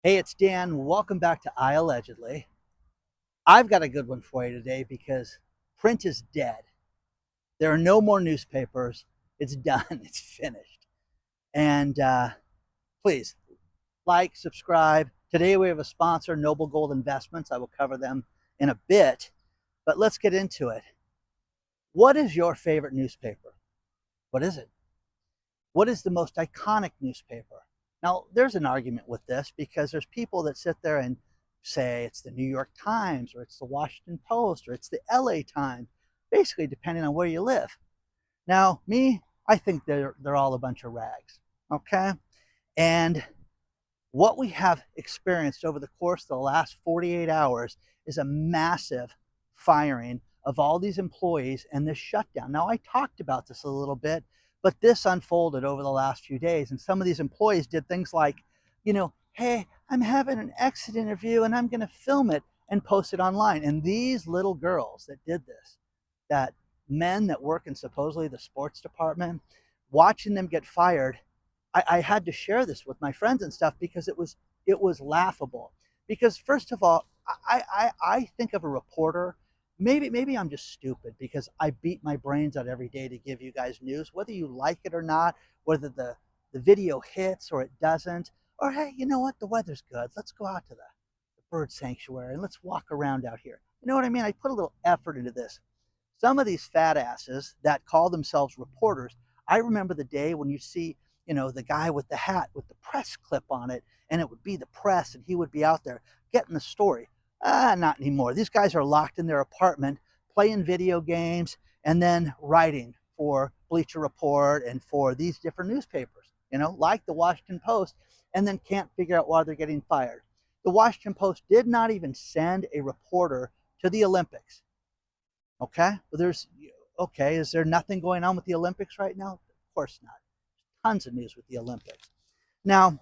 Hey, it's Dan. Welcome back to I Allegedly. I've got a good one for you today because print is dead. There are no more newspapers. It's done. It's finished. And please like, subscribe. Today we have a sponsor, Noble Gold Investments. I will cover them in a bit, but let's get into it. What is your favorite newspaper? What is it? What is the most iconic newspaper? Now, there's an argument with this because there's people that sit there and say it's the New York Times or it's the Washington Post or it's the LA Times, basically depending on where you live. Now, me, I think they're all a bunch of rags, okay? And what we have experienced over the course of the last 48 hours is a massive firing of all these employees and this shutdown. Now, I talked about this a little bit, but this unfolded over the last few days. And some of these employees did things like, hey, I'm having an exit interview and I'm going to film it and post it online. And these little girls that did this, that men that work in supposedly the sports department, watching them get fired, I had to share this with my friends and stuff because it was laughable. Because first of all, I think of a reporter. Maybe I'm just stupid because I beat my brains out every day to give you guys news, whether you like it or not, whether the video hits or it doesn't, or hey, you know what? The weather's good. Let's go out to the bird sanctuary and let's walk around out here. You know what I mean? I put a little effort into this. Some of these fat asses that call themselves reporters, I remember the day when you see, the guy with the hat with the press clip on it, and it would be the press, and he would be out there getting the story. Not anymore. These guys are locked in their apartment, playing video games, and then writing for Bleacher Report and for these different newspapers, like the Washington Post, and then can't figure out why they're getting fired. The Washington Post did not even send a reporter to the Olympics. Okay, is there nothing going on with the Olympics right now? Of course not. Tons of news with the Olympics. Now,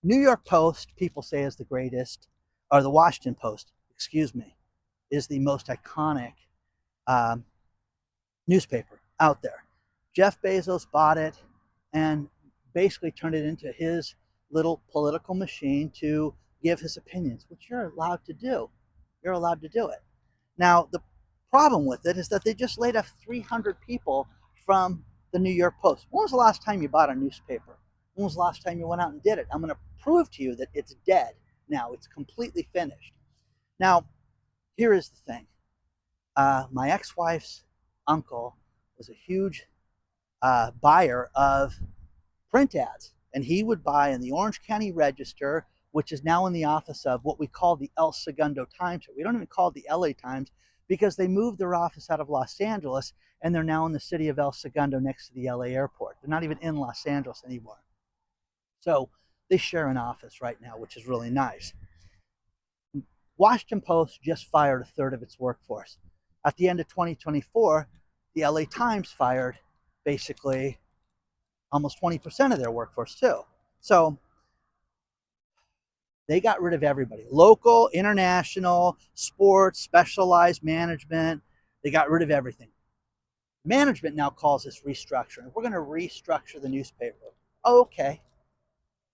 New York Post, people say is the greatest, or the Washington Post, excuse me, is the most iconic um, newspaper out there. Jeff Bezos bought it and basically turned it into his little political machine to give his opinions, which you're allowed to do. You're allowed to do it. Now, the problem with it is that they just laid off 300 people from the New York Post. When was the last time you bought a newspaper? When was the last time you went out and did it? I'm going to prove to you that it's dead now. It's completely finished. Now, here is the thing. My ex-wife's uncle was a huge buyer of print ads, and he would buy in the Orange County Register, which is now in the office of what we call the El Segundo Times. We don't even call it the LA Times because they moved their office out of Los Angeles and they're now in the city of El Segundo next to the LA airport. They're not even in Los Angeles anymore. So they share an office right now, which is really nice. Washington Post just fired a third of its workforce. At the end of 2024, the LA Times fired basically almost 20% of their workforce too. So they got rid of everybody. Local, international, sports, specialized management. They got rid of everything. Management now calls this restructuring. We're going to restructure the newspaper. Oh, okay.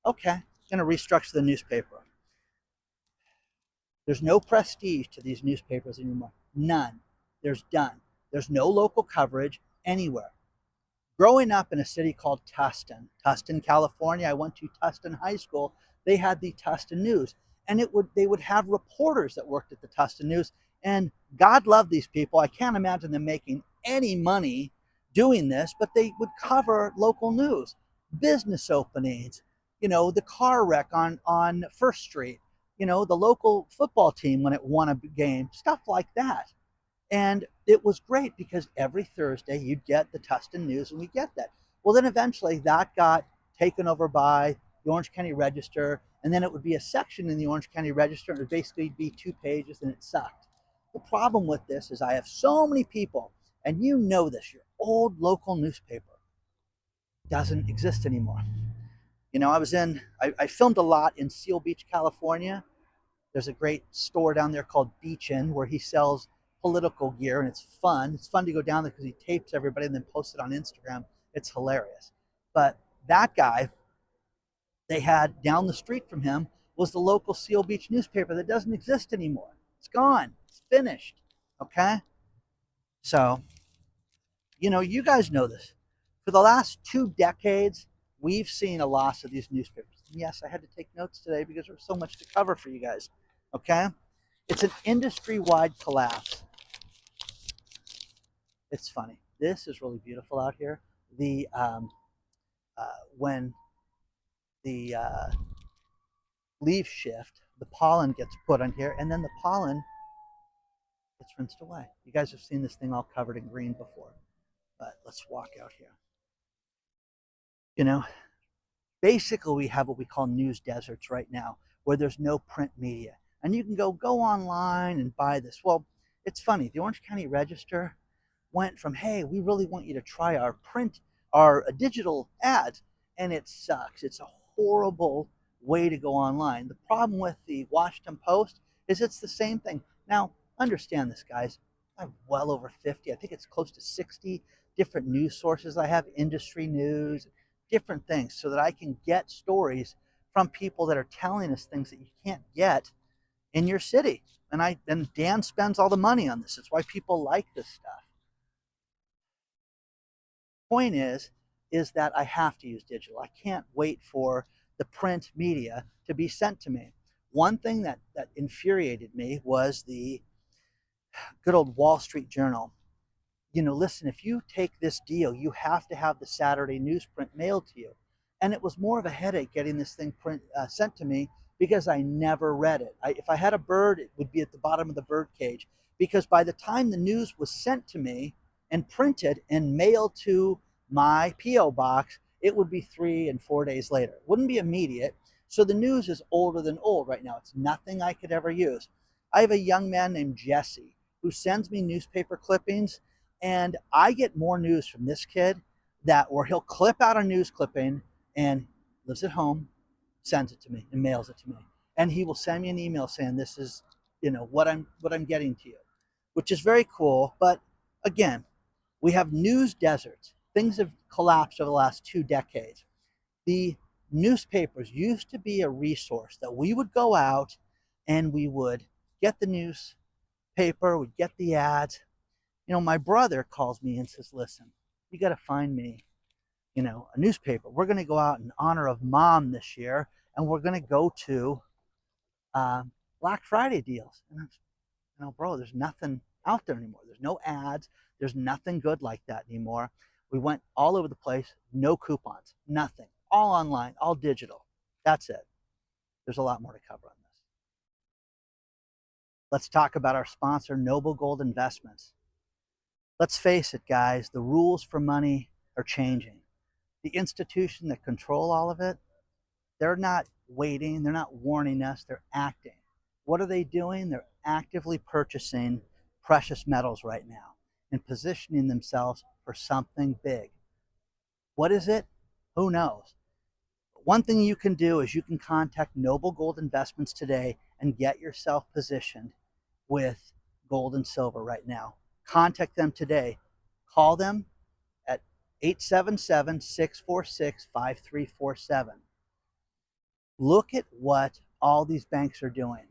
Okay. Going to restructure the newspaper. There's no prestige to these newspapers anymore. None. There's done. There's no local coverage anywhere. Growing up in a city called Tustin, California, I went to Tustin High School. They had the Tustin News, and they would have reporters that worked at the Tustin News. And God love these people. I can't imagine them making any money doing this, but they would cover local news, business openings, the car wreck on First Street, the local football team when it won a game, stuff like that. And it was great because every Thursday you'd get the Tustin News and we get that. Well, then eventually that got taken over by the Orange County Register, and then it would be a section in the Orange County Register, and it would basically be 2 pages, and it sucked. The problem with this is I have so many people, and you know this, your old local newspaper doesn't exist anymore. I filmed a lot in Seal Beach, California. There's a great store down there called Beach Inn where he sells political gear, and it's fun. It's fun to go down there because he tapes everybody and then posts it on Instagram. It's hilarious. But that guy They had down the street from him was the local Seal Beach newspaper that doesn't exist anymore. It's gone. It's finished. Okay? So, you guys know this. For the last 2 decades, we've seen a loss of these newspapers. And yes, I had to take notes today because there's so much to cover for you guys. Okay? It's an industry-wide collapse. It's funny. This is really beautiful out here. The when the leaves shift, the pollen gets put on here, and then the pollen gets rinsed away. You guys have seen this thing all covered in green before, but let's walk out here. You know, basically we have what we call news deserts right now, where there's no print media, and you can go online and buy this. Well, it's funny. The Orange County Register went from, hey, we really want you to try our digital ads, and it sucks. It's a horrible way to go online. The problem with the Washington Post is it's the same thing. Now, understand this, guys. I'm well over 50. I think it's close to 60 different news sources. I have industry news, different things, so that I can get stories from people that are telling us things that you can't get in your city. And Dan spends all the money on this. It's why people like this stuff. Point is that I have to use digital. I can't wait for the print media to be sent to me. One thing that infuriated me was the good old Wall Street Journal. Listen, if you take this deal, you have to have the Saturday newsprint mailed to you. And it was more of a headache getting this thing sent to me because I never read it. If I had a bird, it would be at the bottom of the bird cage, because by the time the news was sent to me and printed and mailed to my P.O. box, it would be 3 and 4 days later. It wouldn't be immediate. So the news is older than old right now. It's nothing I could ever use. I have a young man named Jesse who sends me newspaper clippings, and I get more news from this kid where he'll clip out a news clipping and lives at home, sends it to me and mails it to me. And he will send me an email saying, this is, what I'm getting to you, which is very cool. But again, we have news deserts. Things have collapsed over the last 2 decades. The newspapers used to be a resource that we would go out and we would get the newspaper, we'd get the ads. My brother calls me and says, listen, you got to find me, a newspaper. We're going to go out in honor of Mom this year, and we're going to go to Black Friday deals. And I'm, bro, there's nothing out there anymore. There's no ads. There's nothing good like that anymore. We went all over the place. No coupons, nothing. All online, all digital. That's it. There's a lot more to cover on this. Let's talk about our sponsor, Noble Gold Investments. Let's face it, guys, the rules for money are changing. The institution that control all of it, they're not waiting, they're not warning us, they're acting. What are they doing? They're actively purchasing precious metals right now and positioning themselves for something big. What is it? Who knows? One thing you can do is you can contact Noble Gold Investments today and get yourself positioned with gold and silver right now. Contact them today. Call them at 877-646-5347. Look at what all these banks are doing.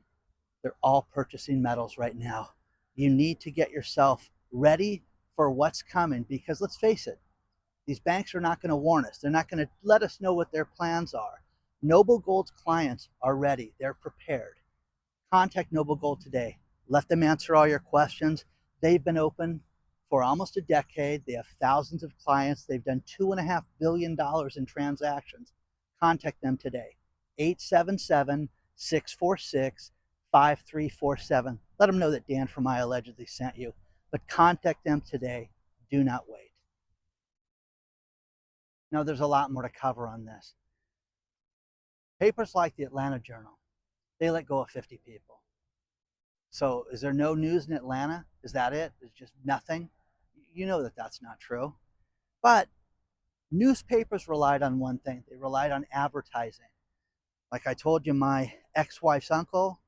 They're all purchasing metals right now. You need to get yourself ready for what's coming, because let's face it, these banks are not going to warn us. They're not going to let us know what their plans are. Noble Gold's clients are ready. They're prepared. Contact Noble Gold today. Let them answer all your questions. They've been open for almost a decade. They have thousands of clients. They've done $2.5 billion in transactions. Contact them today. 877-646-5347. Let them know that Dan from I Allegedly sent you. But contact them today. Do not wait. Now, there's a lot more to cover on this. Papers like the Atlanta Journal, they let go of 50 people. So is there no news in Atlanta? Is that it? It's just nothing? You know that that's not true. But newspapers relied on one thing. They relied on advertising. Like I told you, my ex-wife's uncle,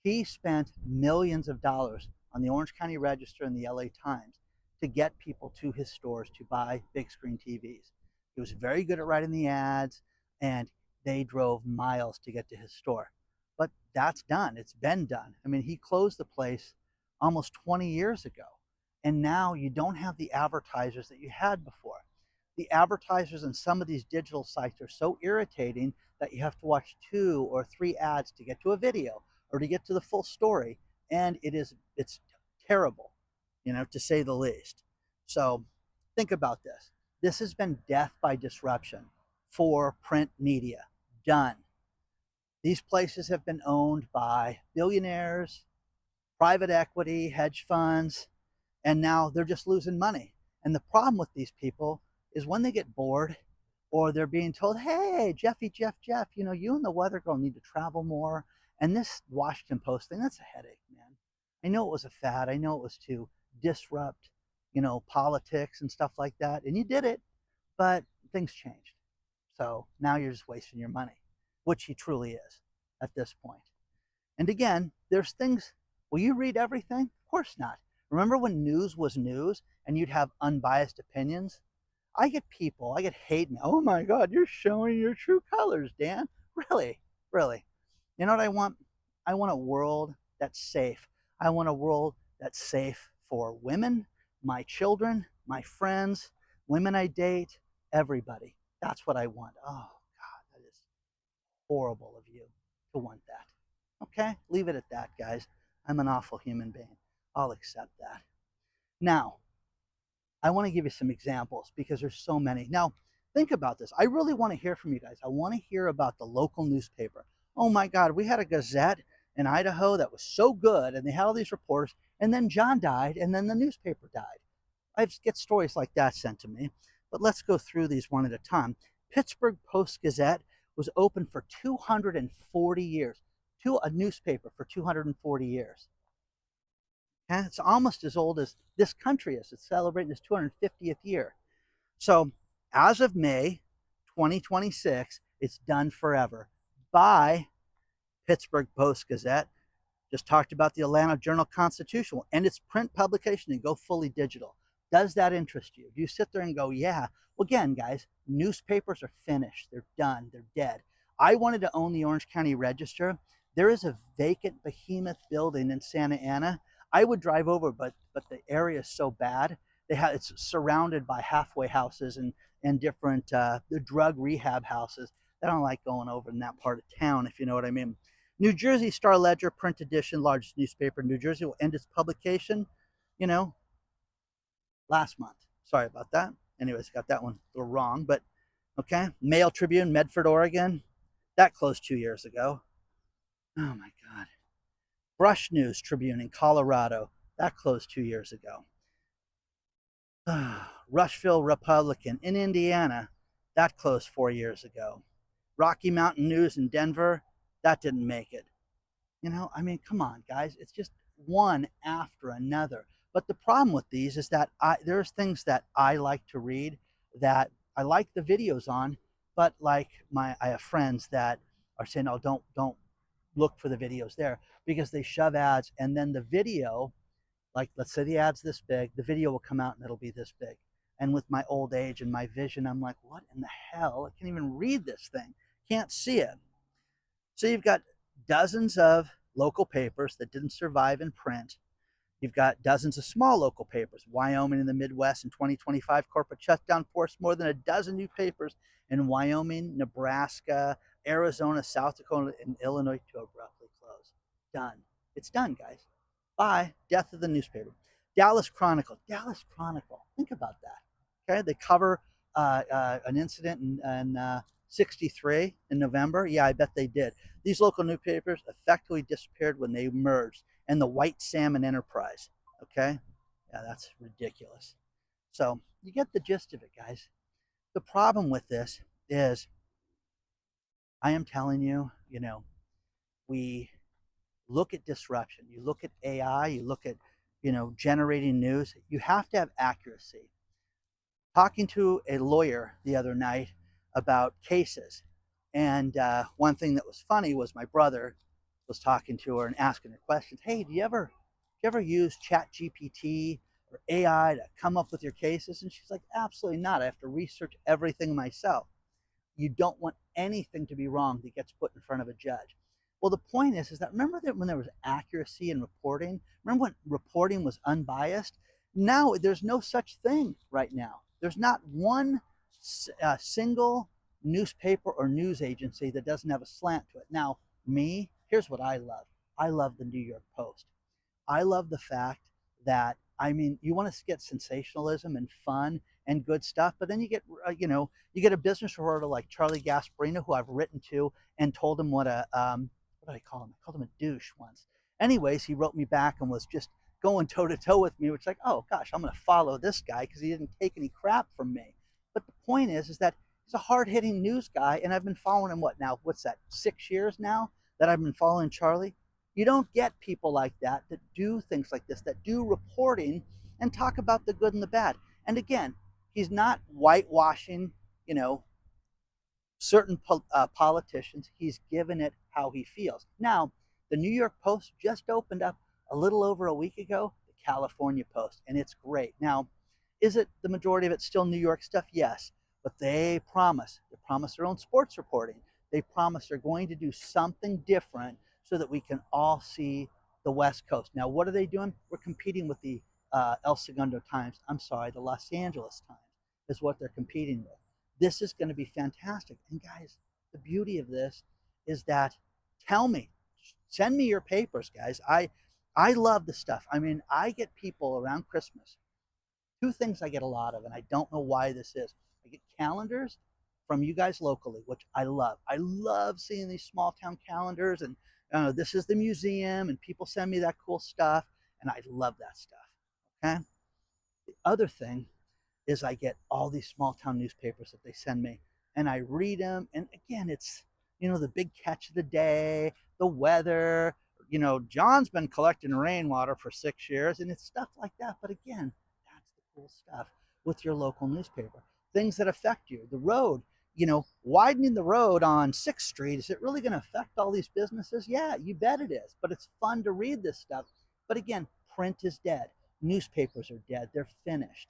he spent millions of dollars on the Orange County Register and the LA Times to get people to his stores to buy big screen TVs. He was very good at writing the ads, and they drove miles to get to his store. But that's done. It's been done. I mean, he closed the place almost 20 years ago. And now you don't have the advertisers that you had before. The advertisers on some of these digital sites are so irritating that you have to watch 2 or 3 ads to get to a video or to get to the full story. And it's terrible, to say the least. So think about this. This has been death by disruption for print media. Done. These places have been owned by billionaires, private equity, hedge funds, and now they're just losing money. And the problem with these people is when they get bored or they're being told, hey, Jeffy, Jeff, you and the weather girl need to travel more. And this Washington Post thing, that's a headache, man. I know it was a fad. I know it was to disrupt, politics and stuff like that. And you did it, but things changed. So now you're just wasting your money, which he truly is at this point. And again, there's things, will you read everything? Of course not. Remember when news was news and you'd have unbiased opinions? I get hate me. Oh my God, you're showing your true colors, Dan. Really, really. You know what I want? I want a world that's safe. I want a world that's safe for women, my children, my friends, women I date, everybody. That's what I want. Oh God, that is horrible of you to want that. Okay, leave it at that, guys. I'm an awful human being. I'll accept that. Now, I want to give you some examples because there's so many. Now, think about this. I really want to hear from you guys. I want to hear about the local newspaper. Oh my God, we had a Gazette in Idaho that was so good, and they had all these reporters, and then John died, and then the newspaper died. I get stories like that sent to me, but let's go through these one at a time. Pittsburgh Post-Gazette was open for 240 years. A newspaper for 240 years. And it's almost as old as this country is. It's celebrating its 250th year. So as of May 2026, it's done forever by Pittsburgh Post-Gazette. Just talked about the Atlanta Journal-Constitution and its print publication and go fully digital. Does that interest you? Do you sit there and go, yeah? Well, again, guys, newspapers are finished. They're done. They're dead. I wanted to own the Orange County Register. There is a vacant behemoth building in Santa Ana. I would drive over, but the area is so bad. It's surrounded by halfway houses and different the drug rehab houses. I don't like going over in that part of town, if you know what I mean. New Jersey Star Ledger print edition, largest newspaper in New Jersey, will end its publication, last month. Sorry about that. Anyways, got that one a little wrong, but okay. Mail Tribune, Medford, Oregon, that closed 2 years ago. Oh my God. Brush News Tribune in Colorado, that closed 2 years ago. Rushville Republican in Indiana, that closed 4 years ago. Rocky Mountain News in Denver, that didn't make it. Come on, guys. It's just one after another. But the problem with these is that there's things that I like to read that I like the videos on, but I have friends that are saying, oh, don't look for the videos there because they shove ads, and then the video, like let's say the ad's this big, the video will come out and it'll be this big. And with my old age and my vision, I'm like, what in the hell? I can't even read this thing. Can't see it. So you've got dozens of local papers that didn't survive in print. You've got dozens of small local papers. Wyoming and the Midwest in 2025, corporate shutdown forced more than a dozen new papers in Wyoming, Nebraska, Arizona, South Dakota, and Illinois to abruptly close. Done. It's done, guys. Bye. Death of the newspaper. Dallas Chronicle. Dallas Chronicle. Think about that. Okay, they cover an incident in 63 in November. Yeah, I bet they did. These local newspapers effectively disappeared when they merged, and the White Salmon Enterprise. Okay, yeah, that's ridiculous. So you get the gist of it, guys. The problem with this is, I am telling you, we look at disruption. You look at AI. You look at, generating news. You have to have accuracy. Talking to a lawyer the other night about cases, and one thing that was funny was my brother was talking to her and asking her questions. Hey, do you ever use ChatGPT or AI to come up with your cases? And she's like, absolutely not. I have to research everything myself. You don't want anything to be wrong that gets put in front of a judge. Well, the point is that remember that when there was accuracy in reporting, remember when reporting was unbiased? Now there's no such thing right now. There's not one single newspaper or news agency that doesn't have a slant to it. Now, me, here's what I love. I love the New York Post. I love the fact that, I mean, you want to get sensationalism and fun and good stuff, but then you get, you get a business reporter like Charlie Gasparino, who I've written to and told him what did I call him? I called him a douche once. Anyways, he wrote me back and was just going toe to toe with me, which is like, oh gosh, I'm going to follow this guy because he didn't take any crap from me. But the point is that he's a hard hitting news guy, and I've been following him, what now? What's that? 6 years now that I've been following Charlie. You don't get people like that that do things like this, that do reporting and talk about the good and the bad. And again, he's not whitewashing, you know, certain politicians. He's given it how he feels. Now, the New York Post just opened up a little over a week ago, the California Post, and it's great. Now, is it the majority of it still New York stuff? Yes, but they promise their own sports reporting. They promise they're going to do something different so that we can all see the West Coast. Now, what are they doing? We're competing with the El Segundo Times. I'm sorry, the Los Angeles Times is what they're competing with. This is going to be fantastic. And guys, the beauty of this is that, tell me, send me your papers, guys. I love the stuff. I mean, I get people around Christmas. Two things I get a lot of, and I don't know why this is. I get calendars from you guys locally, which I love. I love seeing these small town calendars, and this is the museum, and people send me that cool stuff, and I love that stuff. Okay. The other thing is I get all these small town newspapers that they send me, and I read them. And again, it's, the big catch of the day, the weather. John's been collecting rainwater for 6 years, and it's stuff like that. But again, that's the cool stuff with your local newspaper. Things that affect you, the road. Widening the road on 6th Street, is it really going to affect all these businesses? Yeah, you bet it is. But it's fun to read this stuff. But again, print is dead. Newspapers are dead. They're finished.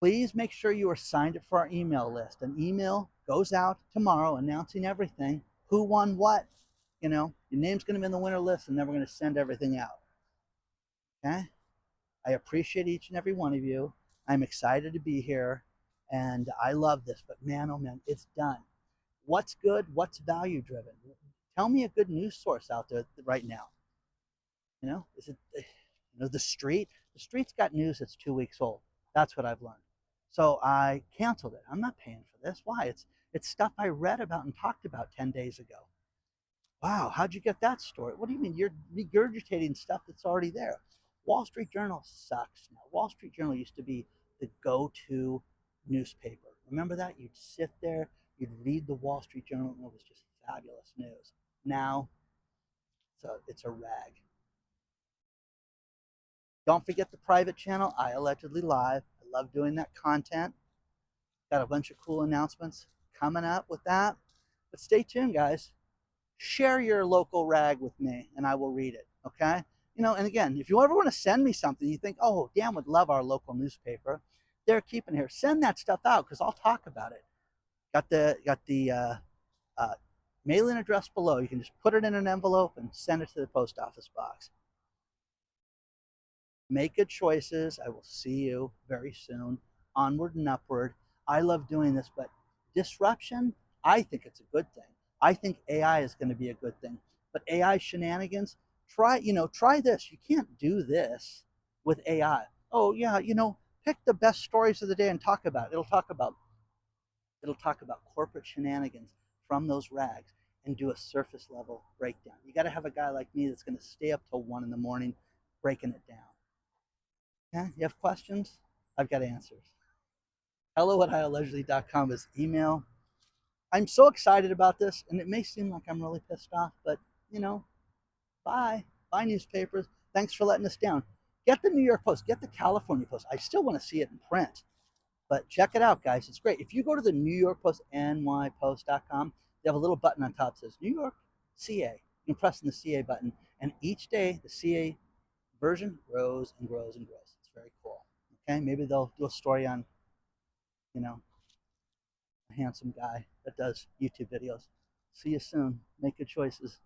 Please make sure you are signed up for our email list. An email goes out tomorrow announcing everything, who won what. Your name's going to be in the winner list, and then we're going to send everything out. Okay? I appreciate each and every one of you. I'm excited to be here, and I love this. But man, oh man, it's done. What's good? What's value driven? Tell me a good news source out there right now. Is it the street? The street's got news that's 2 weeks old. That's what I've learned. So I canceled it. I'm not paying for this. Why? It's stuff I read about and talked about 10 days ago. Wow, how'd you get that story? What do you mean? You're regurgitating stuff that's already there. Wall Street Journal sucks now. Wall Street Journal used to be the go-to newspaper. Remember that? You'd sit there, you'd read the Wall Street Journal, and it was just fabulous news. Now, it's a rag. Don't forget the private channel, I Allegedly Live. I love doing that content. Got a bunch of cool announcements coming up with that. But stay tuned, guys. Share your local rag with me, and I will read it, okay? And again, if you ever want to send me something, you think, oh, Dan would love our local newspaper, they're keeping here. Send that stuff out, because I'll talk about it. Got the mailing address below. You can just put it in an envelope and send it to the post office box. Make good choices. I will see you very soon. Onward and upward. I love doing this, but disruption, I think it's a good thing. I think AI is going to be a good thing. But AI shenanigans, try this. You can't do this with AI. Oh yeah, pick the best stories of the day and talk about it. It'll talk about corporate shenanigans from those rags and do a surface level breakdown. You got to have a guy like me that's going to stay up till 1 a.m. breaking it down. Yeah, you have questions? I've got answers. hello@iallegedly.com is email. I'm so excited about this, and it may seem like I'm really pissed off, but, bye. Bye, newspapers. Thanks for letting us down. Get the New York Post. Get the California Post. I still want to see it in print, but check it out, guys. It's great. If you go to the New York Post, nypost.com, they have a little button on top that says New York CA. You can press the CA button, and each day the CA version grows and grows and grows. It's very cool. Okay, maybe they'll do a story on, handsome guy that does YouTube videos. See you soon. Make good choices.